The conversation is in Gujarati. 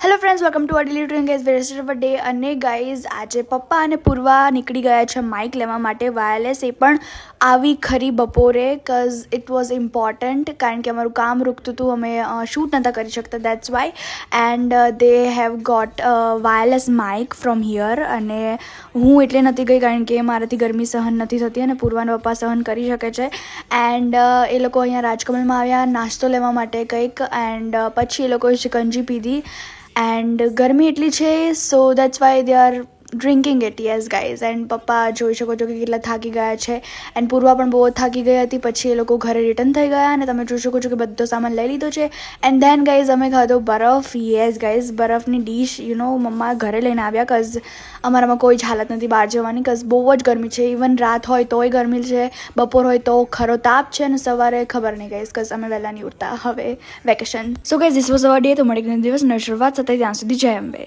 Hello friends, welcome to daily routine guys. Where is our day. અને ગાઈઝ આજે પપ્પા અને પૂર્વા નીકળી ગયા છે માઇક લેવા માટે વાયરલેસ. એ પણ આવી ખરી બપોરે કઝ ઇટ વોઝ ઇમ્પોર્ટન્ટ, કારણ કે અમારું કામ રૂકતું હતું, અમે શૂટ નહોતા કરી શકતા, that's why. And they have got wireless mic from here. અને હું એટલે નથી ગઈ કારણ કે મારાથી ગરમી સહન નથી થતી અને પૂર્વાના પપ્પા સહન કરી શકે છે. એન્ડ એ લોકો અહીંયા રાજકમલમાં આવ્યા નાસ્તો લેવા માટે કંઈક. એન્ડ પછી એ લોકોએ શિકંજી પીધી. એન્ડ ગરમી એટલી છે, સો that's why they are drinking it. Yes guys. And પપ્પા જોઈ શકો છો કે કેટલા થાકી ગયા છે. એન્ડ પૂર્વા પણ બહુ થાકી ગઈ હતી. પછી એ લોકો ઘરે રિટર્ન થઈ ગયા અને તમે જોઈ શકો છો કે બધો સામાન લઈ લીધો છે. એન્ડ ધેન ગાઈઝ અમે ખાધો બરફ. યસ ગાઈઝ, બરફની ડીશ મમ્મા ઘરે લઈને આવ્યા કઝ અમારામાં કોઈ જ હાલત નથી બહાર જવાની, કઝ બહુ જ ગરમી છે. ઇવન રાત હોય તોય ગરમી છે, બપોર હોય તો ખરો તાપ છે, અને સવારે ખબર નહીં ગાઈઝ કઝ અમે વહેલા નહીં ઉઠતા હવે vacation. So guys, this was hour day. તો મળી દિવસ નવી શરૂઆત સાથે ત્યાં સુધી જય અંબે.